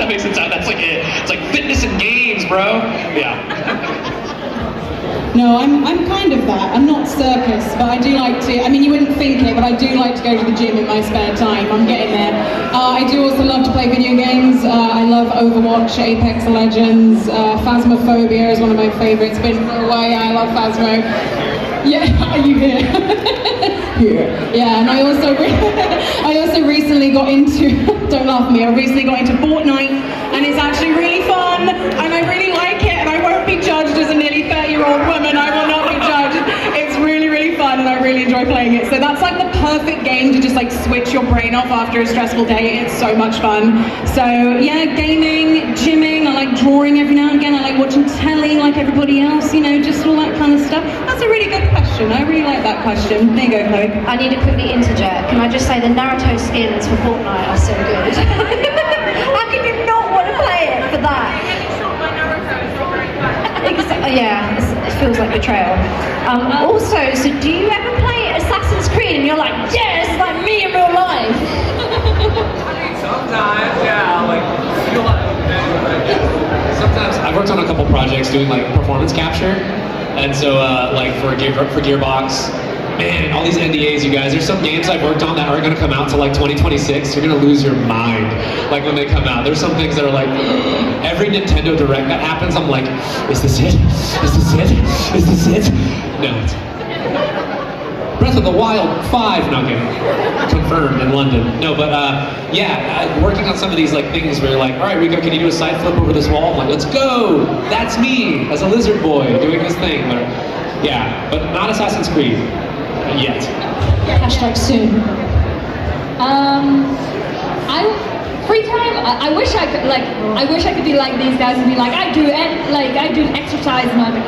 That makes it sound, that's like it. It's like fitness and games, bro. Yeah. No, I'm kind of that. I'm not circus, but I do like to, I mean, you wouldn't think it, but I do like to go to the gym in my spare time. I'm getting there. I do also love to play video games. I love Overwatch, Apex Legends, Phasmophobia is one of my favorites. Been for a while, I love Phasmo. Yeah, are you here? Yeah. Yeah, and I also recently got into, don't laugh at me, I recently got into Fortnite, and it's actually really fun, and I really like it, and I won't be judged as a nearly 30-year-old woman. I will not be judged. It's really, really fun, and I really enjoy playing it. So that's like the perfect game to just like switch your brain off after a stressful day. It's so much fun. So yeah, gaming, gymming, I like drawing every now and again. I like watching telly like everybody else, you know, just all that kind of stuff. That's a really good question. I really like that question. There you go, Chloe. I need to quickly interject. Can I just say the Naruto skins for Fortnite are so good. How can you not want to play it for that? Yeah, it feels like betrayal. Also, so do you ever play Assassin's Creed and you're like, yeah, it's like me in real life? Sometimes, yeah, like, I feel like, sometimes I've worked on a couple projects doing like performance capture, and so like for Gearbox, man, all these NDAs, you guys, there's some games I've worked on that aren't gonna come out till like 2026, you're gonna lose your mind, like when they come out. There's some things that are like, every Nintendo Direct that happens, I'm like, is this it? Is this it? Is this it? No, it's Breath of the Wild 5, no, okay, confirmed in London. No, but yeah, working on some of these like things where you're like, all right, Ricco, can you do a side flip over this wall? I'm like, let's go! That's me, as a lizard boy, doing this thing. But yeah, but not Assassin's Creed, yet. Hashtag soon. Free time, I wish I could be like these guys and be like, I do exercise, and I'm like,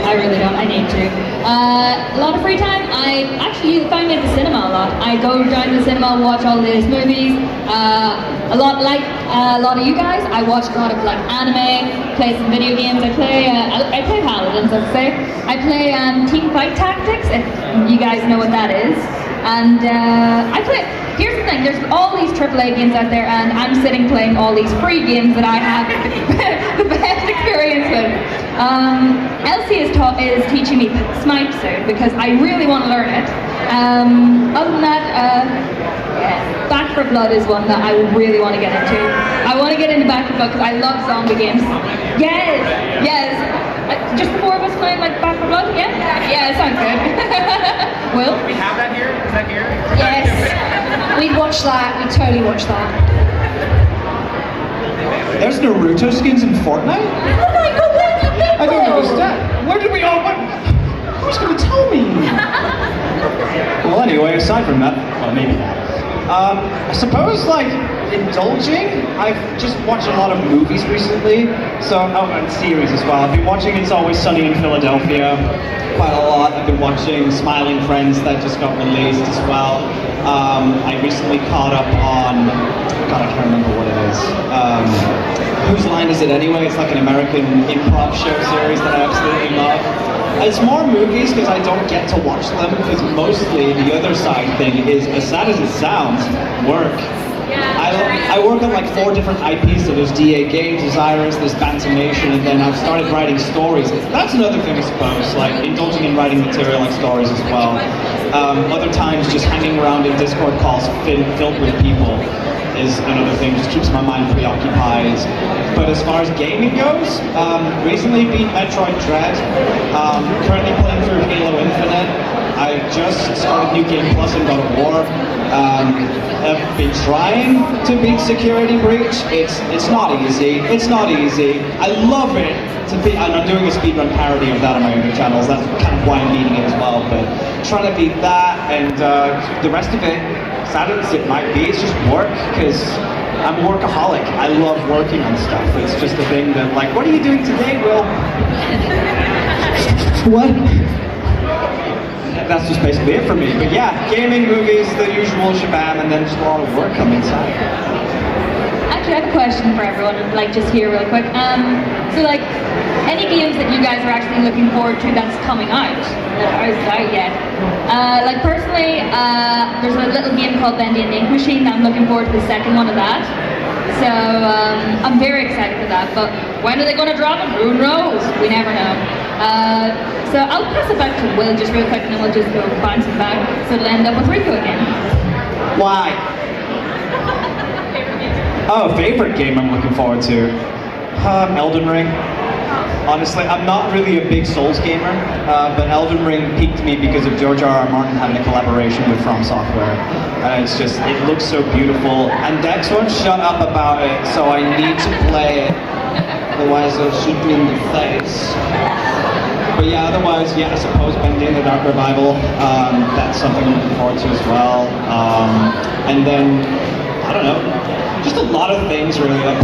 I really don't, I need to. A lot of free time, I actually find me at the cinema a lot. I go down to the cinema, watch all the latest movies. A lot of you guys, I watch a lot of like anime, play some video games. I play Paladins, I'd say. I play Team Fight Tactics, if you guys know what that is. And here's the thing, there's all these AAA games out there, and I'm sitting playing all these free games that I have the best experience with. Elsie is teaching me Smite soon, because I really want to learn it. Other than that, yeah, Back 4 Blood is one that I really want to get into. I want to get into Back 4 Blood because I love zombie games. Yes, yes. Just the four of us playing like Back 4 Blood? Yeah? Yeah, it sounds good. Will? Do we have that here? Is that here? Yes. We'd watch that. We'd totally watch that. There's Naruto skins in Fortnite? Oh my god, where did you I don't understand. Where did we all... Who's going to tell me? Well, anyway, aside from that, well, maybe that. I suppose, like, indulging. I've just watched a lot of movies recently, so, and series as well. I've been watching It's Always Sunny in Philadelphia quite a lot. I've been watching Smiling Friends that just got released as well. I recently caught up on, God, I can't remember what it is. Whose Line Is It Anyway? It's like an American improv show series that I absolutely love. It's more movies because I don't get to watch them, because mostly the other side thing is, as sad as it sounds, work. I work on like 4 different IPs, so there's DA Games, there's Iris, there's Bantamation, and then I've started writing stories. That's another thing, I suppose, like indulging in writing material like stories as well. Other times just hanging around in Discord calls filled with people is another thing, just keeps my mind preoccupied. But as far as gaming goes, recently beat Metroid Dread, currently playing through Halo Infinite. I just started New Game Plus and God of War. I've been trying to beat Security Breach. It's not easy. It's not easy. I love it to beat, and I'm doing a speedrun parody of that on my other channels. That's kind of why I'm beating it as well. But trying to beat that, and the rest of it, sad as it might be, it's just work, because I'm a workaholic. I love working on stuff. It's just a thing that, like, what are you doing today, Will? What? That's just basically it for me. But yeah, gaming, movies, the usual shabam, and then just a lot of work on the inside. Actually, I have a question for everyone, like just here real quick. So like, any games that you guys are actually looking forward to that's coming out, that aren't out yet? Like personally, there's a little game called Bendy and Ink Machine that I'm looking forward to the second one of that. So I'm very excited for that. But when are they going to drop it? Who knows? We never know. So I'll pass it back to Will just real quick, and then we'll just go bouncing back. So it'll end up with Ricco again. Why? Oh, favorite game I'm looking forward to? Elden Ring. Honestly, I'm not really a big Souls gamer, but Elden Ring piqued me because of George R.R. Martin having a collaboration with From Software. And it's just, it looks so beautiful. And Dex won't shut up about it, so I need to play it. Otherwise they'll shoot me in the face. But yeah, otherwise, yeah, I suppose Bending the Dark Revival, that's something I'm looking forward to as well. And then, I don't know, just a lot of things really, like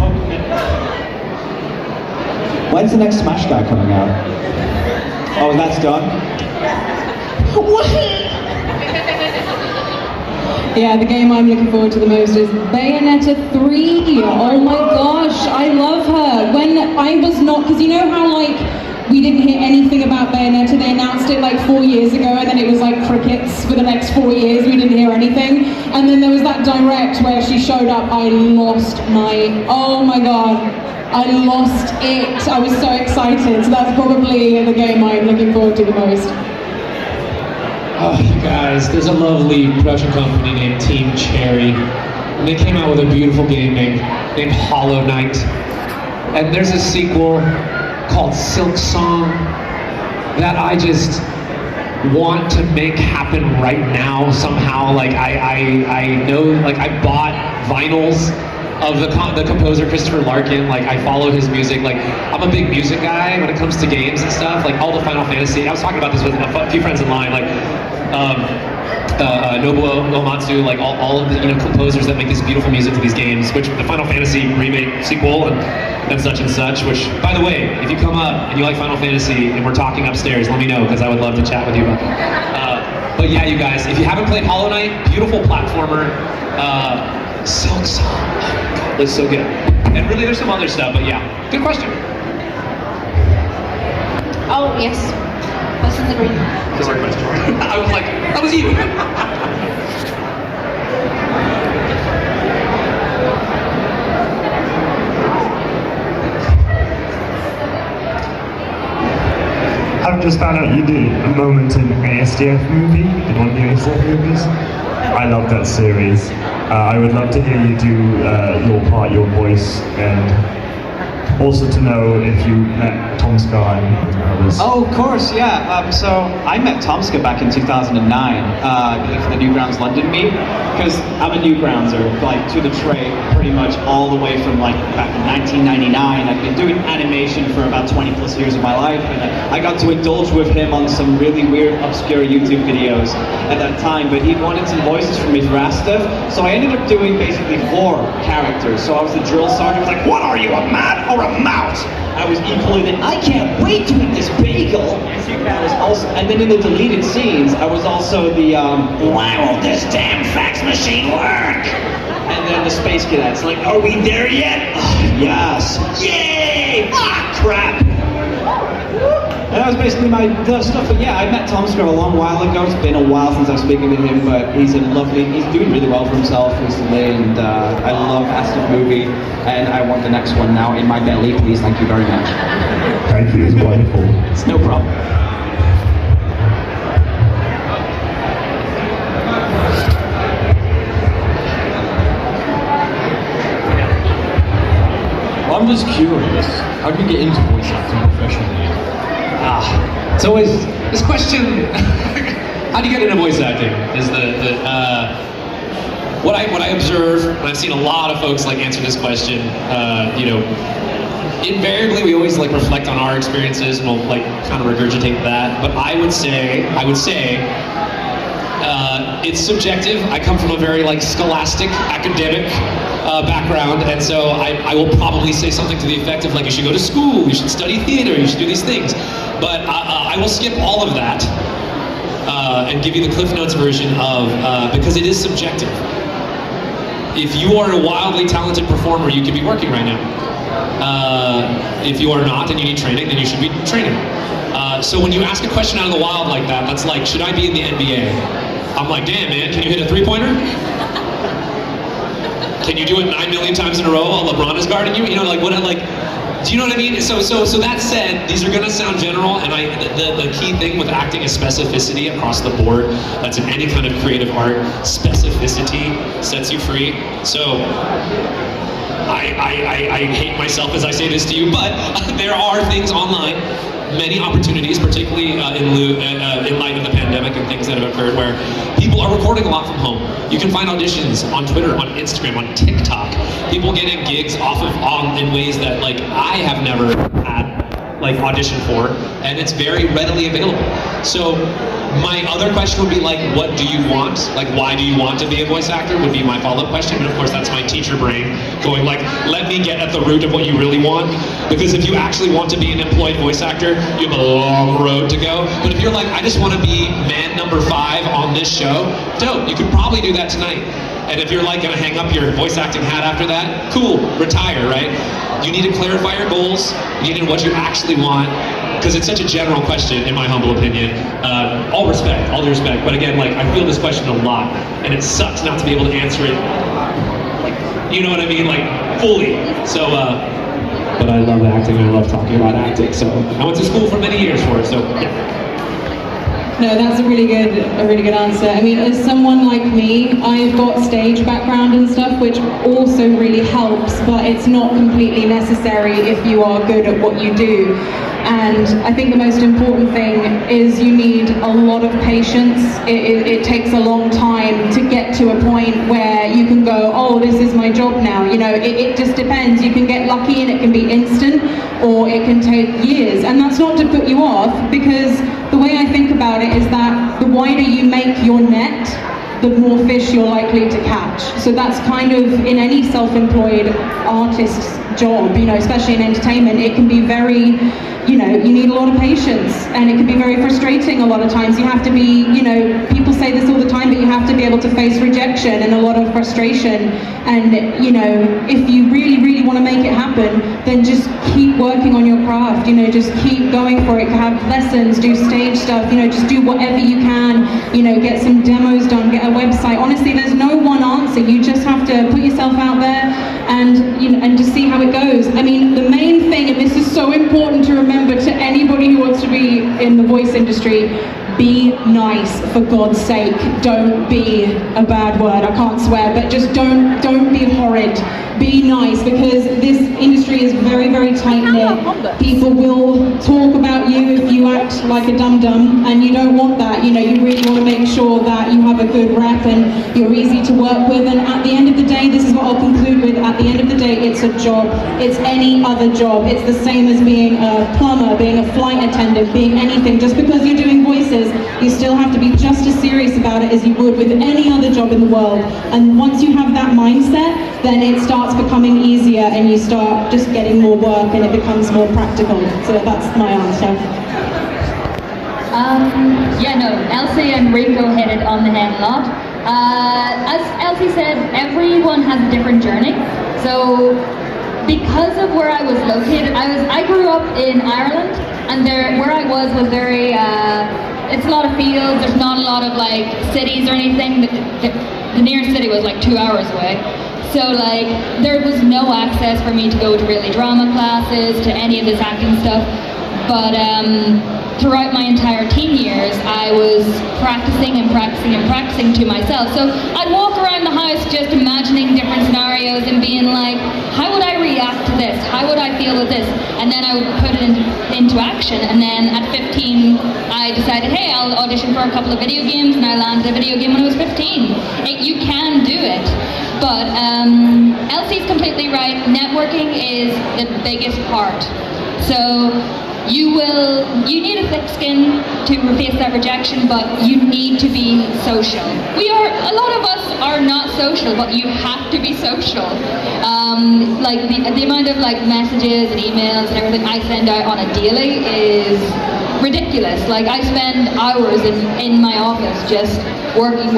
When's the next Smash guy coming out? Oh, that's done? What? Yeah, the game I'm looking forward to the most is Bayonetta 3. Oh my gosh, I love her. When I was not, because you know how like we didn't hear anything about Bayonetta, they announced it like 4 years ago and then it was like crickets for the next 4 years, we didn't hear anything. And then there was that direct where she showed up, I lost my, oh my god. I lost it. I was so excited. So that's probably the game I'm looking forward to the most. Oh, guys, there's a lovely production company named Team Cherry, and they came out with a beautiful game named Hollow Knight. And there's a sequel called Silk Song that I just want to make happen right now somehow. Like I know, like I bought vinyls of the composer Christopher Larkin. Like I followed his music. Like I'm a big music guy when it comes to games and stuff. Like all the Final Fantasy. I was talking about this with a few friends of mine. Like Nobuo Uematsu. Like all of the composers that make this beautiful music to these games. Which the Final Fantasy remake sequel and such and such. Which, by the way, if you come up and you like Final Fantasy and we're talking upstairs, let me know because I would love to chat with you about it. But yeah, you guys, if you haven't played Hollow Knight, beautiful platformer. Silk Song, oh my god, that's so good. And really there's some other stuff, but yeah, good question. Oh, yes. Person in the green. Sorry, question. I was like, that was you. I've just found out you did a moment in ASDF movie, in one of the ASDF movies. I love that series. I would love to hear you do your part, your voice, and also to know if you met Tomska and others. Oh, of course, yeah. So I met Tomska back in 2009, I believe for the Newgrounds London meet, because I'm a Newgrounder, like to the trade, pretty much all the way from like back in 1999. I've been doing animation for about 20 plus years of my life, and I got to indulge with him on some really weird, obscure YouTube videos at that time, but he wanted some voices from me for Astef, so I ended up doing basically 4 characters. So I was the drill sergeant, was like, what are you, a man or a mouse? I was equally the, I can't wait to eat this bagel. I was also, and then in the deleted scenes, I was also the, why won't this damn fax machine work? And then the space cadets, like, are we there yet? Oh, yes. Yay! Ah, crap. And that was basically the stuff, but yeah, I met Tomska a long while ago. It's been a while since I've spoken to him, but he's doing really well for himself recently, and I love Astef movie, and I want the next one now in my belly, please, thank you very much. Thank you, it's wonderful. It's no problem. I'm just curious, how do you get into voice acting professionally? It's always this question. How do you get into voice acting? Is what I observe, and I've seen a lot of folks like answer this question. Invariably we always like reflect on our experiences and we'll like kind of regurgitate that. But I would say it's subjective. I come from a very like scholastic, academic background, and so I will probably say something to the effect of like, you should go to school, you should study theater, you should do these things. But I will skip all of that and give you the Cliff Notes version of, because it is subjective. If you are a wildly talented performer, you could be working right now. If you are not and you need training, then you should be training. So when you ask a question out of the wild like that, that's like, should I be in the NBA? I'm like, damn man, can you hit a 3-pointer? can you do it 9 million times in a row while LeBron is guarding you? You know, like what? Like, do you know what I mean? So that said, these are gonna sound general, and the key thing with acting is specificity across the board. That's in any kind of creative art. Specificity sets you free. So. I hate myself as I say this to you, but there are things online, many opportunities, particularly in light of the pandemic and things that have occurred, where people are recording a lot from home. You can find auditions on Twitter, on Instagram, on TikTok. People getting gigs in ways that like I have never had like audition for, and it's very readily available. So my other question would be like, what do you want? Like, why do you want to be a voice actor would be my follow-up question. But of course, that's my teacher brain going like, let me get at the root of what you really want. Because if you actually want to be an employed voice actor, you have a long road to go. But if you're like, I just want to be man number 5 on this show, dope, you could probably do that tonight. And if you're like gonna hang up your voice acting hat after that, cool, retire, right? You need to clarify your goals, you need to know what you actually want, because it's such a general question, in my humble opinion. All due respect, but again, like, I feel this question a lot, and it sucks not to be able to answer it, like, you know what I mean, like, fully. So, but I love acting, I love talking about acting, so I went to school for many years for it, so, yeah. No, that's a really good answer. I mean, as someone like me, I've got stage background and stuff, which also really helps, but it's not completely necessary if you are good at what you do. And I think the most important thing is you need a lot of patience. It takes a long time to get to a point where you can go, oh, this is my job now. You know, it just depends. You can get lucky and it can be instant, or it can take years. And that's not to put you off, because the way I think about it is that the wider you make your net, the more fish you're likely to catch. So that's kind of in any self-employed artist's job, you know, especially in entertainment. It can be very, you know, you need a lot of patience, and it can be very frustrating a lot of times. You have to be, you know, people say this all the time, but you have to be able to face rejection and a lot of frustration. And, you know, if you really, really want to make it happen, then just keep working on your craft, you know, just keep going for it. Have lessons, do stage stuff, you know, just do whatever you can, you know, get some demos done, get a website. Honestly, there's no one answer. You just have to put yourself out there and, you know, and just see how it goes. I mean, the main thing, and this is so important to remember to anybody who wants to be in the voice industry, be nice, for God's sake. Don't be a bad word, I can't swear, but just don't be horrid. Be nice, because this industry is very, very tight-knit. People will talk about you if you act like a dum-dum, and you don't want that. You know, you really want to make sure that you have a good rep and you're easy to work with. And at the end of the day, this is what I'll conclude with, at the end of the day, it's a job. It's any other job. It's the same as being a plumber, being a flight attendant, being anything. Just because you're doing voices, you still have to be just as serious about it as you would with any other job in the world. And once you have that mindset, then it starts becoming easier, and you start just getting more work, and it becomes more practical. So that's my answer. Yeah, no, Elsie and Ricco hit it on the head a lot. As Elsie said, everyone has a different journey. So because of where I was located, I grew up in Ireland, and where I was very, it's a lot of fields, there's not a lot of like cities or anything. The nearest city was like 2 hours away. So like, there was no access for me to go to really drama classes, to any of this acting stuff. But throughout my entire teen years, I was practicing to myself. So I'd walk around the house just imagining different scenarios and being like, how would I react to this? How would I feel with this? And then I would put it into action. And then at 15, I decided, hey, I'll audition for a couple of video games, and I landed a video game when I was 15. You can do it. But Elsie's completely right. Networking is the biggest part. So you need a thick skin to face that rejection, but you need to be social. A lot of us are not social, but you have to be social. Like the amount of like messages and emails and everything I send out on a daily is ridiculous. Like, I spend hours in my office just working.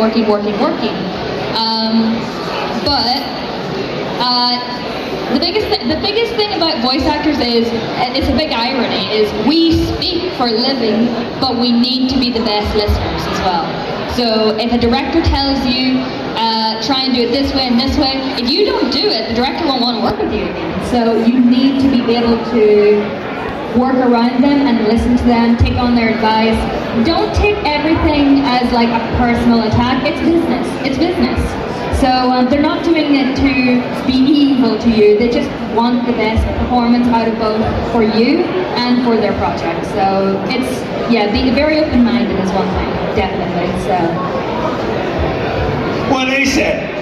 The biggest thing about voice actors is, and it's a big irony, is we speak for a living, but we need to be the best listeners as well. So if a director tells you try and do it this way and this way. If you don't do it, the director won't want to work with you again. So you need to be able to work around them and listen to them, take on their advice. Don't take everything as like a personal attack. It's business. It's business. So they're not doing it to be evil to you. They just want the best performance out of both for you and for their project. So it's, yeah, being very open-minded is one thing, definitely. So. What they said.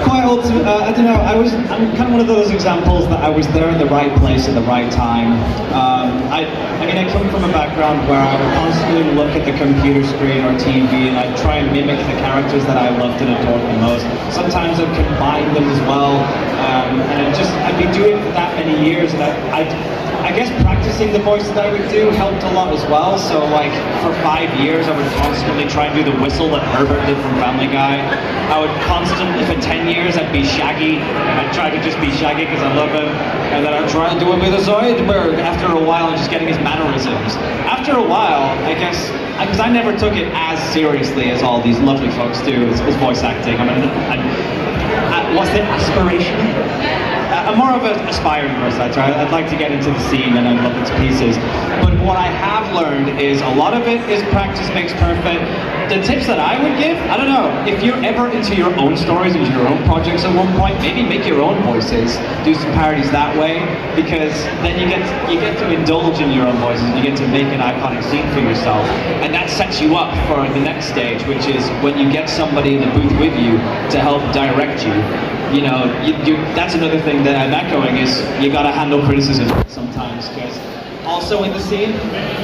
Quite ultimate, I don't know, I'm kind of one of those examples that I was there in the right place at the right time. I mean, I come from a background where I would constantly look at the computer screen or TV and I'd try and mimic the characters that I loved and adored the most. Sometimes I'd combine them as well, and I'd be doing it for that many years, and I guess practicing the voice that I would do helped a lot as well. So like for 5 years I would constantly try and do the whistle that Herbert did from Family Guy. I would constantly, for 10 years I'd be Shaggy. I'd try to just be Shaggy because I love him. And then I'd try and do it with a Zoidberg after a while and just getting his mannerisms. After a while, I guess, because I never took it as seriously as all these lovely folks do as voice acting. I mean, what's the aspiration? I'm more of an aspiring voice actor. I'd like to get into the scene and I love it to pieces. But what I have learned is a lot of it is practice makes perfect. The tips that I would give, I don't know, if you're ever into your own stories, into your own projects at one point, maybe make your own voices, do some parodies that way, because then you get to indulge in your own voices and you get to make an iconic scene for yourself. And that sets you up for the next stage, which is when you get somebody in the booth with you to help direct you. You know, that's another thing that I'm echoing is you gotta handle criticism sometimes, because also in the scene,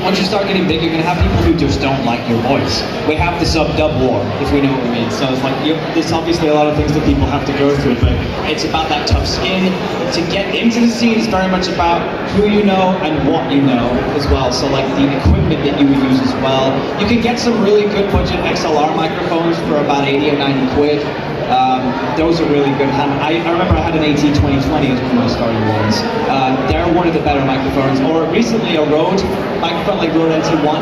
once you start getting big, you're gonna have people who just don't like your voice. We have the sub-dub war, if we know what we mean. So it's like, there's obviously a lot of things that people have to go through, but it's about that tough skin. To get into the scene is very much about who you know and what you know as well. So like the equipment that you would use as well. You can get some really good budget XLR microphones for about 80 or 90 quid. Those are really good. I remember I had an AT2020 as one of my starting ones. They're one of the better microphones. Or recently a Rode microphone like Rode NT1.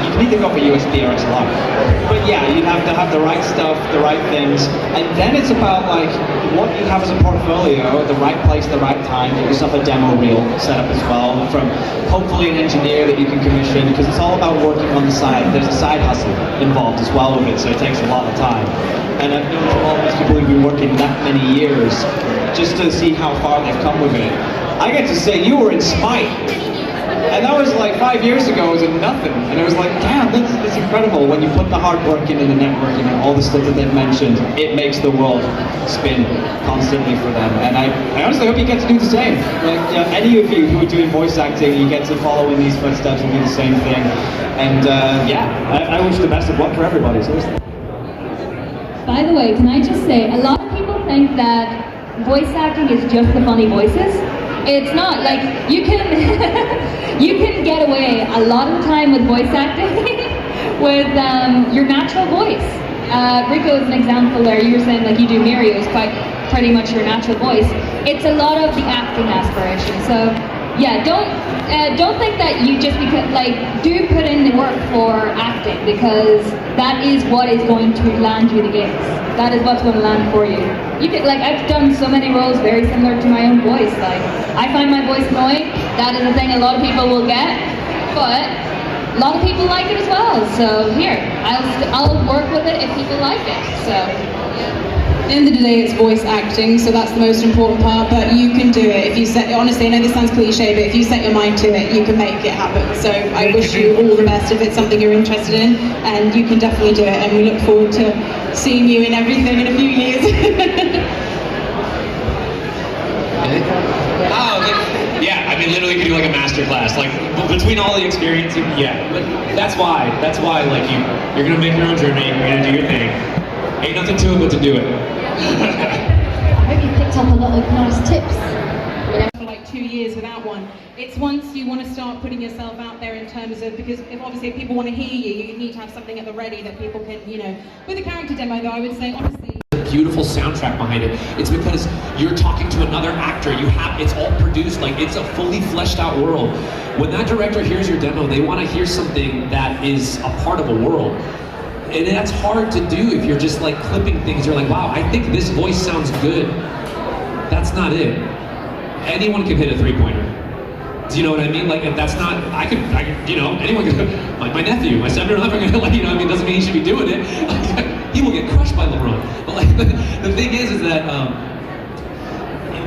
You can either go for USB or XLR. But yeah, you have to have the right stuff, the right things. And then it's about like what you have as a portfolio, the right place, the right time. Get yourself a demo reel set up as well from hopefully an engineer that you can commission, because it's all about working on the side. There's a side hustle involved as well with it, so it takes a lot of time. And I've known from all these people who've been working that many years just to see how far they've come with it. I get to say, you were in Spite. And that was like 5 years ago, it was nothing. And it was like, damn, that's incredible. When you put the hard work in and the networking and all the stuff that they've mentioned, it makes the world spin constantly for them. And I honestly hope you get to do the same. Like any of you who are doing voice acting, you get to follow in these footsteps and do the same thing. And yeah, I wish the best of luck for everybody, seriously. By the way, can I just say, a lot of people think that voice acting is just the funny voices. It's not. Like, you can you can get away a lot of the time with voice acting with your natural voice. Ricco is an example there. You were saying like you do Mirio is quite pretty much your natural voice. It's a lot of the acting aspiration. So yeah, don't think that you just because do put in the work for acting, because that is what is going to land you the gigs. That is what's going to land for you. You can I've done so many roles very similar to my own voice. Like I find my voice annoying. That is a thing a lot of people will get, but a lot of people like it as well. So here, I'll work with it if people like it. So. At the end of the day, it's voice acting, so that's the most important part, but you can do it. If you set, honestly, I know this sounds cliche, but if you set your mind to it, you can make it happen. So I wish you all the best if it's something you're interested in, and you can definitely do it, and we look forward to seeing you in everything in a few years. Oh, yeah, I mean, literally could do like a master class. Like, between all the experience, yeah. That's why, like, you're gonna make your own journey, you're gonna do your thing. Ain't nothing to it but to do it. I hope you picked up a lot of nice tips. For like 2 years without one. It's once you want to start putting yourself out there in terms of, because if people want to hear you, you need to have something at the ready that people can, with a character demo though, I would say honestly. Beautiful soundtrack behind it. It's because you're talking to another actor. It's all produced, like it's a fully fleshed out world. When that director hears your demo, they want to hear something that is a part of a world. And that's hard to do if you're just like clipping things. You're like, wow, I think this voice sounds good. That's not it. Anyone can hit a three-pointer. Do you know what I mean? Like, if that's not, I could, you know, anyone could, like my nephew, my 7 or 11, like, you know what I mean? Doesn't mean he should be doing it. He will get crushed by LeBron. But like, the thing is that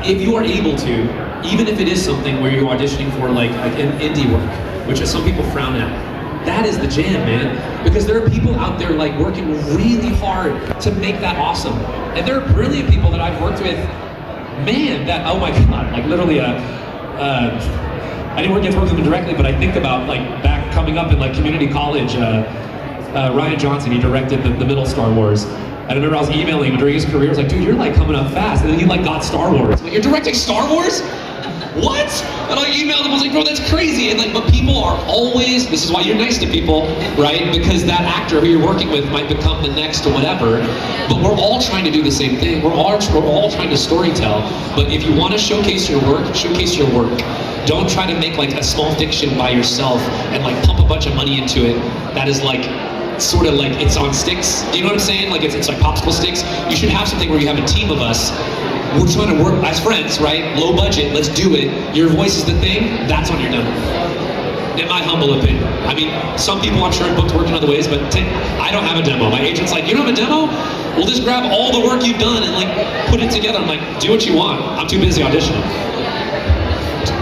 if you are able to, even if it is something where you're auditioning for like indie work, which some people frown at, that is the jam, man. Because there are people out there like working really hard to make that awesome. And there are brilliant people that I've worked with, man, that, oh my God, like literally I didn't get to work with him directly, but I think about like back coming up in like community college, Ryan Johnson, he directed the middle Star Wars. And I remember I was emailing him during his career, I was like, dude, you're like coming up fast. And then he like got Star Wars. I'm like, you're directing Star Wars? What? And I emailed him, I was like, bro, that's crazy. And like, but people are always, this is why you're nice to people, right? Because that actor who you're working with might become the next or whatever. But we're all trying to do the same thing. We're all trying to storytell. But if you want to showcase your work, showcase your work. Don't try to make like a small fiction by yourself and like pump a bunch of money into it. That is like, sort of like it's on sticks. Do you know what I'm saying? Like it's like popsicle sticks. You should have something where you have a team of us. We're trying to work as friends, right? Low budget, let's do it. Your voice is the thing, that's when you're done. In my humble opinion. I mean, some people I'm sure booked work in other ways, but I don't have a demo. My agent's like, you don't have a demo? We'll just grab all the work you've done and like put it together. I'm like, do what you want. I'm too busy auditioning.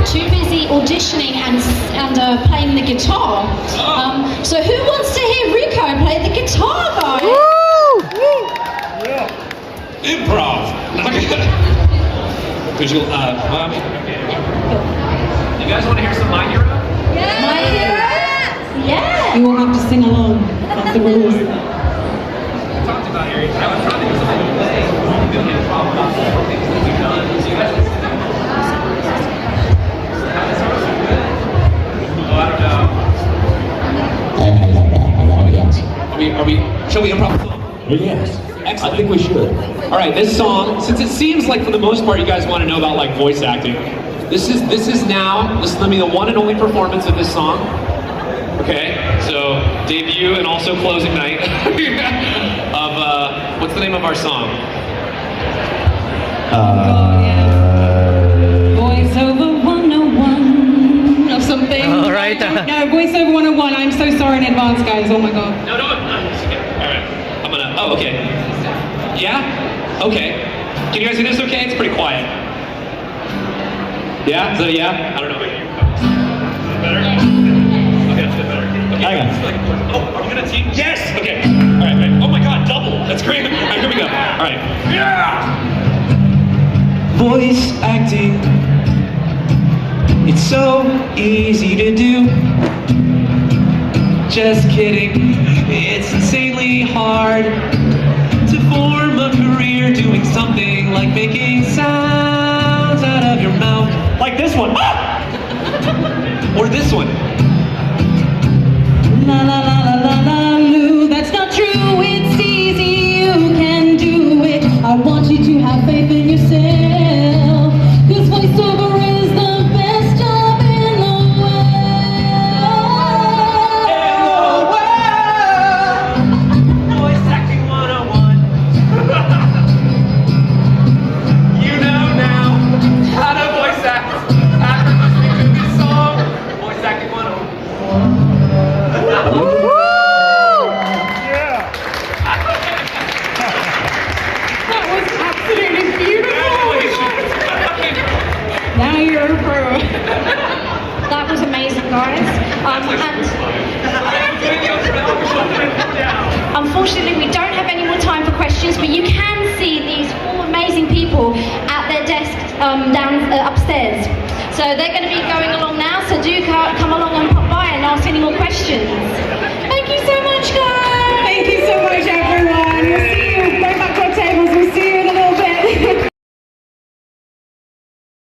Too busy auditioning and playing the guitar. So who wants to hear Ricco play the guitar, guys? Improv. Could you, you guys want to hear some MyHero? Yeah. MyHero? Yeah. You all have to sing along. That's the rules. We talked about Harry. I was trying to do something to play. We're doing improv about all the things that we've done. So you guys listen to it. Oh, I don't know. Shall we improv a song? Yes. Excellent. I think we should. All right, this song, since it seems like for the most part you guys want to know about like voice acting, this is gonna be the one and only performance of this song. Okay, so debut and also closing night of what's the name of our song? Voiceover 101 or something. All right. No, Voiceover 101. I'm so sorry in advance, guys. Oh my God. No. All right, I'm gonna. Oh, okay. Yeah. Okay. Can you guys hear this? Okay, it's pretty quiet. Yeah. So yeah. I don't know about you. Is it better? Okay, that's a bit better. Okay. Hang on. Oh, are we gonna team? Yes. Okay. All right. Oh my God, double. That's great. All right, here we go. All right. Yeah. Voice acting. It's so easy to do. Just kidding. It's insanely hard to form a career doing something like making sounds out of your mouth. Like this one. Ah! Or this one. La la la la la la loo. That's not true. It's easy. You can do it. I want you to have faith in yourself. 'Cause voiceover is the best job in the world. Voice acting 101. You know now how to voice act. After listening to this song, voice acting 101. That was absolutely beautiful. Now you're a pro. That was amazing, guys. And unfortunately, we don't have any more time for questions, but you can see these four amazing people at their desks upstairs. So they're going to be going along now, so do come along and pop by and ask any more questions.